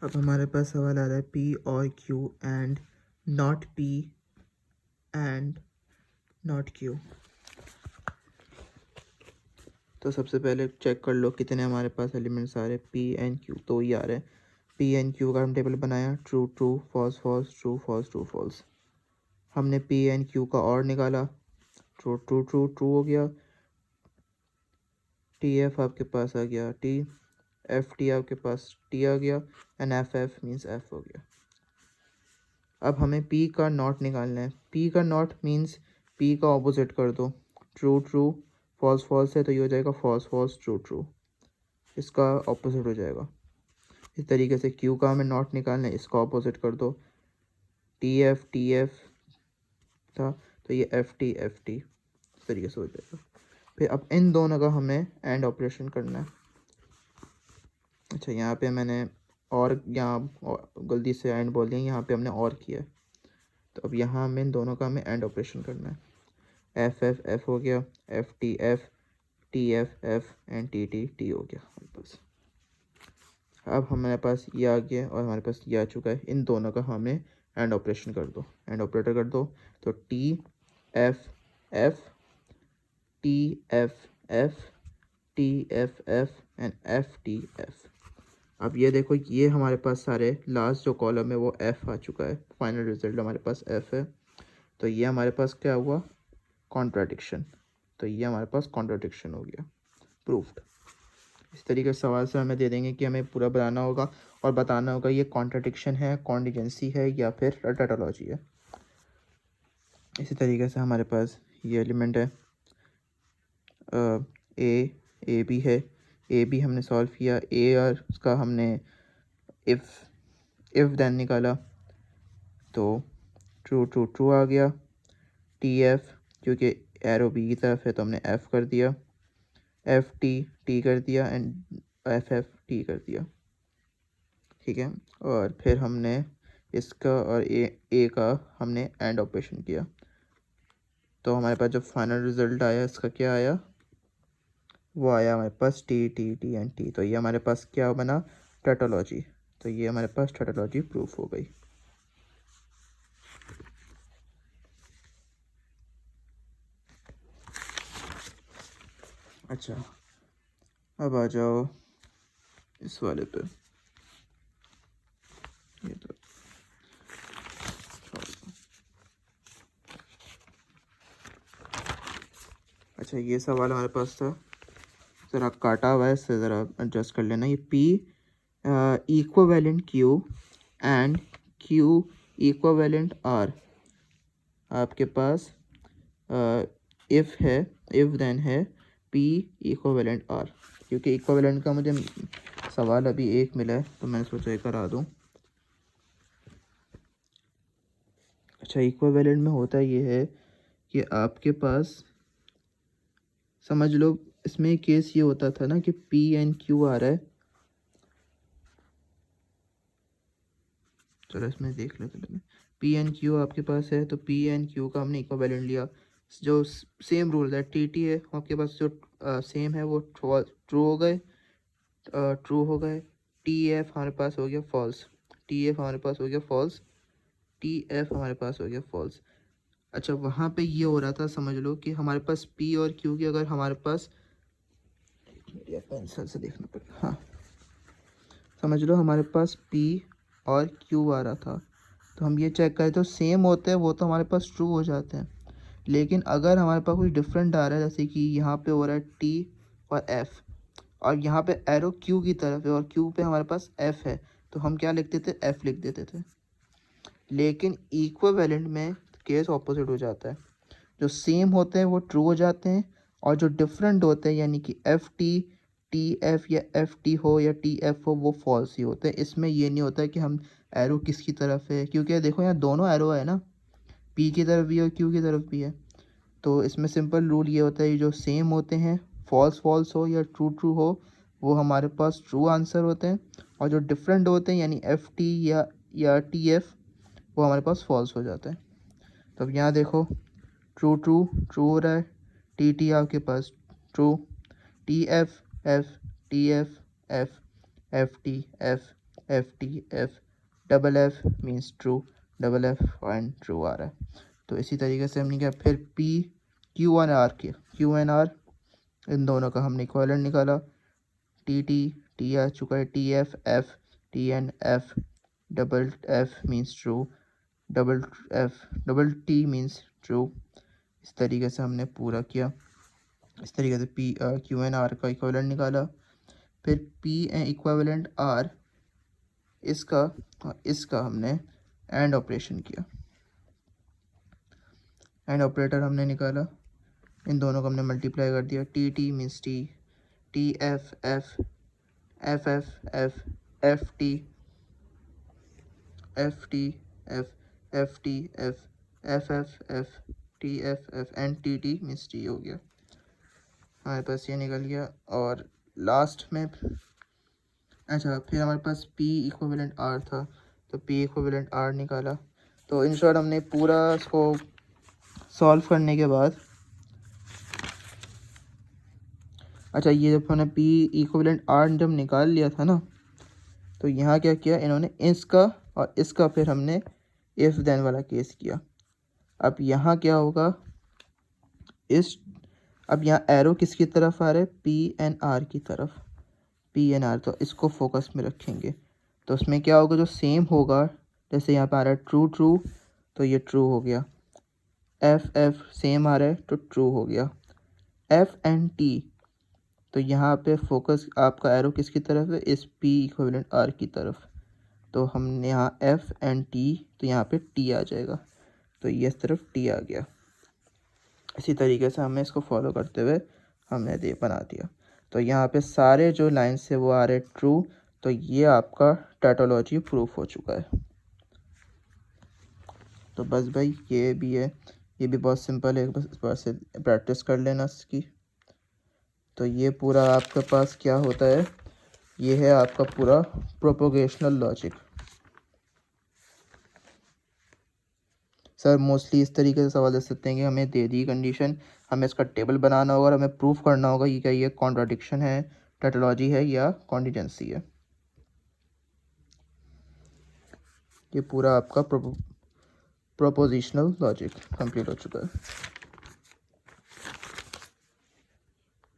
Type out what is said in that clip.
अब हमारे पास सवाल आ रहा है P और Q and not P and not Q। तो सबसे पहले चेक कर लो कितने हमारे पास एलिमेंट्स आ रहे हैं। P एंड Q तो ये आ रहे हैं। P एंड Q का हम टेबल बनाया, true true false false true false true false. हमने P एंड Q का और निकाला, ट्रू ट्रू ट्रू ट्रू हो गया। TF आपके पास आ गया T, FT आपके पास T आ गया एंड FF मीन्स F हो गया। अब हमें P का नॉट निकालना है। P का नॉट मीन्स P का ऑपोजिट कर दो, ट्रू ट्रू फॉल्स फॉल्स है तो ये हो जाएगा फॉल्स फॉल्स ट्रू ट्रू, इसका ऑपोजिट हो जाएगा। इस तरीके से Q का हमें नॉट निकालना है, इसका ऑपोजिट कर दो, TF था तो ये FT इस तरीके से हो जाएगा। फिर अब इन दोनों का हमें एंड ऑपरेशन करना है। अच्छा, यहाँ पे मैंने और यहाँ गलती से एंड बोल दिया, यहाँ पे हमने और किया है। तो अब यहाँ हमें इन दोनों का हमें एंड ऑपरेशन करना है। FF हो गया, FT F, TF and TT हो गया हमारे पास। अब हमारे पास ये आ गया और हमारे पास ये आ चुका है। इन दोनों का हमें एंड ऑपरेशन कर दो, एंड ऑपरेटर कर दो। तो TFF, TFF, TFF and FTF। अब ये देखो, ये हमारे पास सारे लास्ट जो कॉलम है वो F आ चुका है। फाइनल रिजल्ट हमारे पास F है। तो ये हमारे पास क्या हुआ, कॉन्ट्राडिक्शन। तो ये हमारे पास कॉन्ट्राडिक्शन हो गया, प्रूफ्ड। इस तरीके से सवाल से हमें दे देंगे कि हमें पूरा बनाना होगा और बताना होगा ये कॉन्ट्राडिक्शन है, कॉन्टिजेंसी है या फिर टैटोलॉजी है। इसी तरीके से हमारे पास ये एलिमेंट है ए बी है। ए बी हमने सॉल्व किया, ए और उसका हमने इफ़ देन निकाला तो ट्रू ट्रू ट्रू आ गया। TF क्योंकि एरो बी की तरफ है तो हमने F कर दिया, FT T कर दिया एंड FF T कर दिया। ठीक है, और फिर हमने इसका और ए का हमने एंड ऑपरेशन किया। तो हमारे पास जो फाइनल रिजल्ट आया इसका क्या आया, वो आया हमारे पास T एंड T। तो ये हमारे पास क्या बना, टैटोलॉजी। तो ये हमारे पास टैटोलॉजी प्रूफ हो गई। अच्छा, अब आ जाओ इस वाले पे। ये तो अच्छा, ये सवाल हमारे पास था, ज़रा काटा हुआ है, इससे ज़रा एडजस्ट कर लेना। ये P equivalent Q and Q equivalent R आपके पास इफ़ है, इफ़ देन है P इक्विवेलेंट R। क्योंकि इक्विवेलेंट का मुझे सवाल अभी एक मिला है तो मैंने सोचा ये करा दूँ। अच्छा, इक्विवेलेंट में होता ये है कि आपके पास समझ लो, इसमें केस ये होता था ना कि P एंड Q आ रहा है। चलो इसमें देख लेते हैं। P एंड Q आपके पास है तो P एंड Q का हमने इक्विवेलेंट लिया। जो सेम रूल है, TT है आपके पास, जो सेम है वो ट्रू हो गए, ट्रू हो गए। TF हमारे पास हो गया फॉल्स, TF हमारे पास हो गया फॉल्स, TF हमारे पास हो गया फॉल्स। अच्छा, वहाँ पे ये हो रहा था, समझ लो कि हमारे पास P और Q की अगर हमारे पास, पेंसिल से देखना पड़ेगा, हाँ समझ लो हमारे पास P और Q आ रहा था तो हम ये चेक करें तो सेम होते हैं वो तो हमारे पास ट्रू हो जाते हैं। लेकिन अगर हमारे पास कुछ डिफरेंट आ रहा है, जैसे कि यहाँ पे हो रहा है T और F और यहाँ पे एरो Q की तरफ है और Q पे हमारे पास F है, तो हम क्या लिखते थे, F लिख देते थे। लेकिन इक्विवेलेंट में केस ऑपोजिट हो जाता है, जो सेम होते हैं वो ट्रू हो जाते हैं और जो डिफरेंट होते हैं यानी कि TF या FT हो या TF हो वो फॉल्स ही होते हैं। इसमें ये नहीं होता है कि हम एरो किसकी तरफ है, क्योंकि देखो यहाँ दोनों एरो है ना, P की तरफ भी है और Q की तरफ भी है। तो इसमें सिंपल रूल ये होता है, जो सेम होते हैं फॉल्स फॉल्स हो या ट्रू ट्रू हो वो हमारे पास ट्रू आंसर होते हैं, और जो डिफरेंट होते हैं यानी FT या TF वो हमारे पास फॉल्स हो जाता है। तो अब यहाँ देखो, ट्रू ट्रू ट्रू हो रहा है, TT आपके पास true, TF F TF F FT F F T F, double F means true, double F and true आ रहा है। तो इसी तरीके से हमने क्या, फिर P Q N R K, Q N R इन दोनों का हमने इक्विवेलेंट निकाला। टी टी, टी आ चुका है, T F F, T N F, double F means true, double T means true. इस तरीके से हमने पूरा किया। इस तरीके से पी क्यू एन आर का इक्विवेलेंट निकाला। फिर पी एन इक्विवेलेंट आर, इसका हमने एंड ऑपरेशन किया। एंड ऑपरेटर हमने निकाला, इन दोनों को हमने मल्टीप्लाई कर दिया। T T means T, T F F, F F F, F T F T F, F T F, F F F, T F F and T means T हो गया। हमारे पास ये निकल गया। और लास्ट में अच्छा, फिर हमारे पास P इक्विवेलेंट R था, तो P इक्विवेलेंट R निकाला। तो इन शॉर्ट हमने पूरा इसको सॉल्व करने के बाद, अच्छा ये जब हमने P इक्विवेलेंट R जब निकाल लिया था ना, तो यहाँ क्या किया इन्होंने, इसका और इसका फिर हमने इफ देन वाला केस किया। अब यहाँ क्या होगा, अब यहाँ एरो किसकी तरफ आ रहा है, पी एन आर की तरफ, पी एन आर, तो इसको फोकस में रखेंगे। तो उसमें क्या होगा, जो सेम होगा, जैसे यहाँ पे आ रहा है ट्रू ट्रू, तो ये ट्रू हो गया। एफ एफ सेम आ रहा है तो ट्रू हो गया। एफ एंड टी, तो यहाँ पे फोकस आपका एरो किसकी तरफ है, इस पी इक्विवेलेंट आर की तरफ। तो हमने यहाँ एफ एंड टी, तो यहाँ पे टी आ जाएगा, तो ये इस तरफ टी आ गया। इसी तरीके से हमें इसको फॉलो करते हुए हमने ये बना दिया। तो यहाँ पे सारे जो लाइन्स है वो आ रहे ट्रू, तो ये आपका टैटोलॉजी प्रूफ हो चुका है। तो बस भाई ये भी है, ये भी बहुत सिंपल है, बस इस बार से प्रैक्टिस कर लेना इसकी। तो ये पूरा आपके पास क्या होता है, ये है आपका पूरा प्रोपोगेशनल लॉजिक। सर मोस्टली इस तरीके से सवाल दे सकते हैं कि हमें दे दी कंडीशन, हमें इसका टेबल बनाना होगा और हमें प्रूफ करना होगा कि क्या ये कॉन्ट्राडिक्शन है, टैटोलॉजी है या कॉन्टिजेंसी है। ये पूरा आपका प्रोपोजिशनल लॉजिक कंप्लीट हो चुका है।